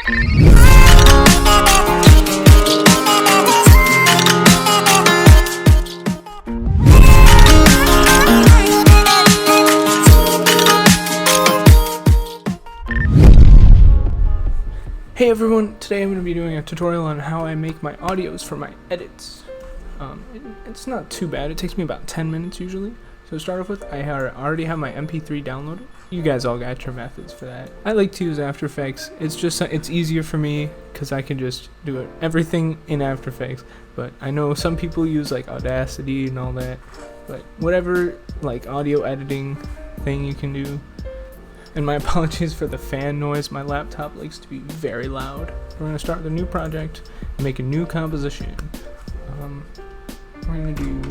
Hey everyone, today I'm going to be doing a tutorial on how I make my audios for my edits. It's not too bad, it takes me about 10 minutes usually. So to start off with, I already have my MP3 downloaded. You guys all got your methods for that. I like to use After Effects. It's easier for me because I can just do everything in After Effects. But I know some people use like Audacity and all that. But whatever like audio editing thing you can do. And my apologies for the fan noise, my laptop likes to be very loud. We're going to start with a new project and make a new composition. We're going to do...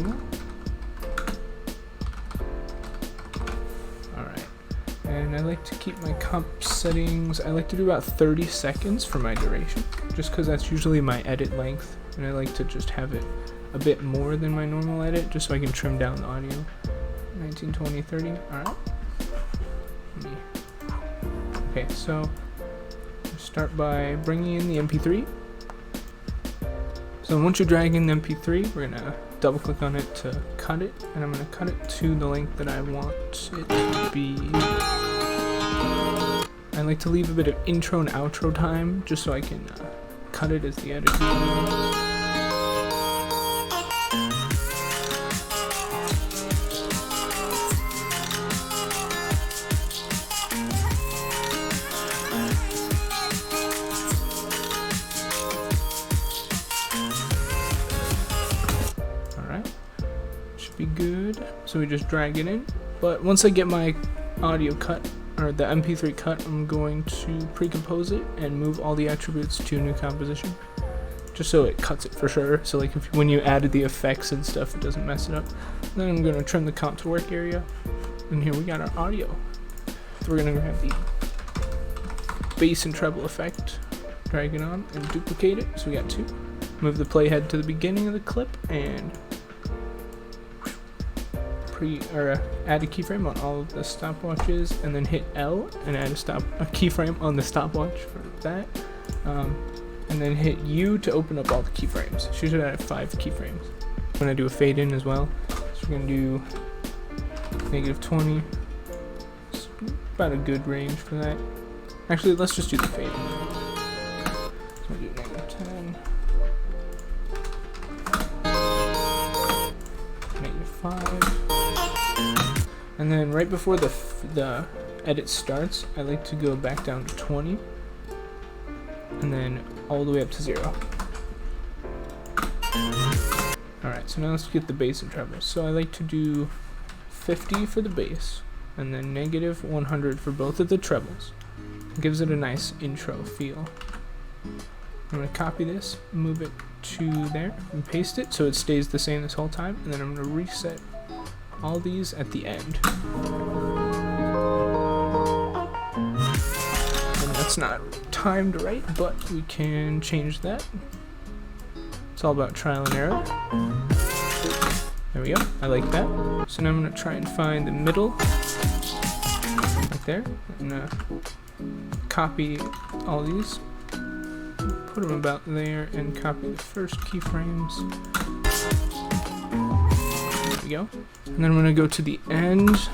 Alright, and I like to keep my comp settings, I like to do about 30 seconds for my duration, just because that's usually my edit length, and I like to just have it a bit more than my normal edit, just so I can trim down the audio. 19, 20, 30, alright. Okay, so start by bringing in the MP3. So once you drag in the MP3, we're gonna double click on it to cut it, and I'm gonna cut it to the length that I want it to be. I like to leave a bit of intro and outro time just so I can cut it as the editor goes. Be good, so we just drag it in. But once I get my audio cut, or the MP3 cut, I'm going to pre-compose it and move all the attributes to a new composition, just so it cuts it for sure, so like when you added the effects and stuff it doesn't mess it up. Then I'm going to trim the comp to work area, and here we got our audio. So we're going to grab the bass and treble effect, drag it on and duplicate it, so we got two. Move the playhead to the beginning of the clip and add a keyframe on all of the stopwatches, and then hit L and add a keyframe on the stopwatch for that, and then hit U to open up all the keyframes. So you should add 5 keyframes. I'm gonna do a fade in as well, so we're gonna do -20. It's about a good range for that. Actually, let's just do the fade in. So we'll do -10, -5. And then right before the edit starts, I like to go back down to 20, and then all the way up to 0. Alright, so now let's get the bass and treble. So I like to do 50 for the bass, and then -100 for both of the trebles. It gives it a nice intro feel. I'm going to copy this, move it to there, and paste it so it stays the same this whole time, and then I'm going to reset all these at the end. And that's not timed right, but we can change that. It's all about trial and error. There we go, I like that. So now I'm going to try and find the middle, right there. I'm going to copy all these, put them about there, and copy the first keyframes. There we go. And then I'm going to go to the end,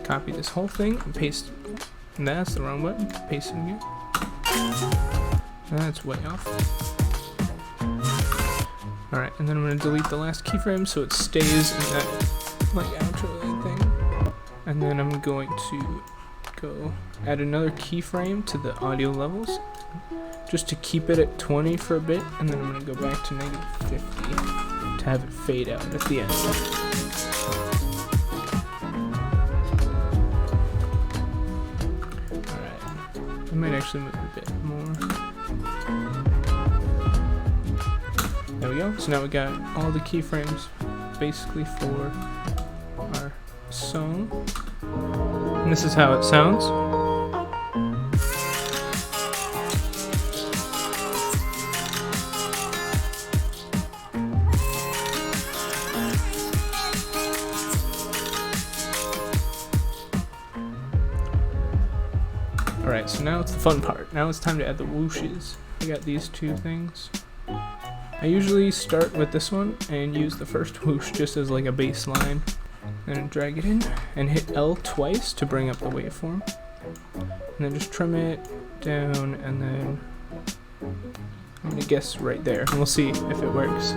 copy this whole thing, and paste it. And that's the wrong button. Paste it again. That's way off. Alright, and then I'm going to delete the last keyframe so it stays in that like outro thing. And then I'm going to go add another keyframe to the audio levels, just to keep it at 20 for a bit, and then I'm going to go back to -50 to have it fade out at the end. Alright, I might actually move a bit more. There we go, so now we got all the keyframes basically for our song. And this is how it sounds. Alright, so now it's the fun part. Now it's time to add the whooshes. I got these two things. I usually start with this one and use the first whoosh just as like a baseline. Then drag it in and hit L twice to bring up the waveform. And then just trim it down, and then I'm gonna guess right there, and we'll see if it works.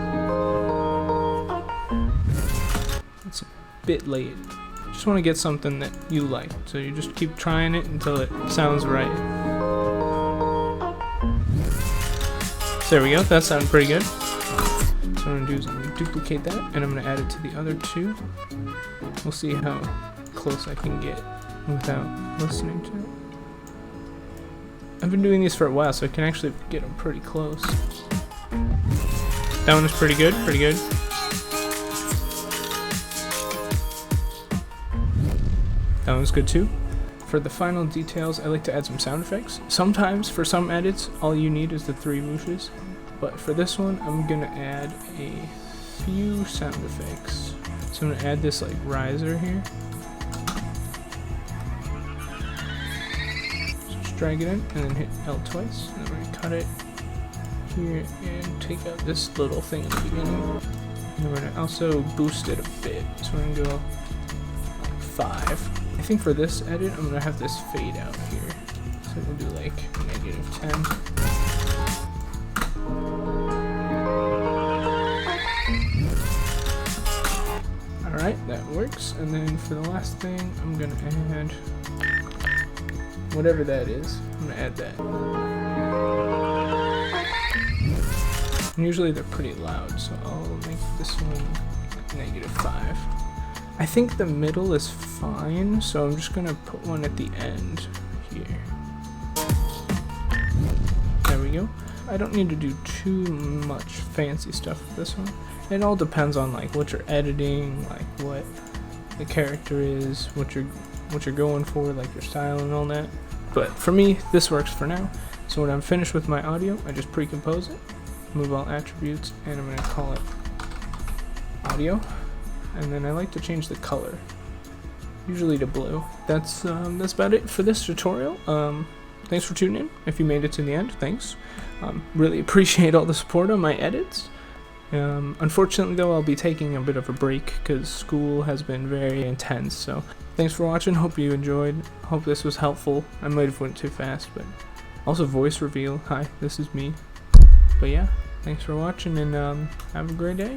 It's a bit late. Just want to get something that you like, so you just keep trying it until it sounds right. So there we go, that sounded pretty good. So what I'm gonna do is I'm gonna duplicate that, and I'm gonna add it to the other two. We'll see how close I can get without listening to it. I've been doing these for a while, so I can actually get them pretty close. That one is pretty good, pretty good. That one's good too. For the final details, I like to add some sound effects. Sometimes, for some edits, all you need is the 3 whooshes. But for this one, I'm gonna add a few sound effects. So I'm gonna add this like riser here. Just drag it in and then hit L twice. And then we're gonna cut it here and take out this little thing at the beginning. And we're gonna also boost it a bit. So we're gonna go like 5. I think for this edit, I'm gonna have this fade out here. So we'll do like -10. Alright, that works. And then for the last thing, I'm gonna add whatever that is. I'm gonna add that. And usually they're pretty loud, so I'll make this one -5. I think the middle is fine, so I'm just gonna put one at the end here. There we go. I don't need to do too much fancy stuff with this one. It all depends on like what you're editing, like what the character is, what you're going for, like your style and all that. But for me, this works for now. So when I'm finished with my audio, I just pre-compose it, move all attributes, and I'm gonna call it audio. And then I like to change the color, usually to blue. That's about it for this tutorial. Thanks for tuning in. If you made it to the end, thanks. Really appreciate all the support on my edits. Unfortunately though, I'll be taking a bit of a break because school has been very intense. So thanks for watching. Hope you enjoyed. Hope this was helpful. I might have went too fast, but also voice reveal. Hi, this is me. But yeah, thanks for watching, and have a great day.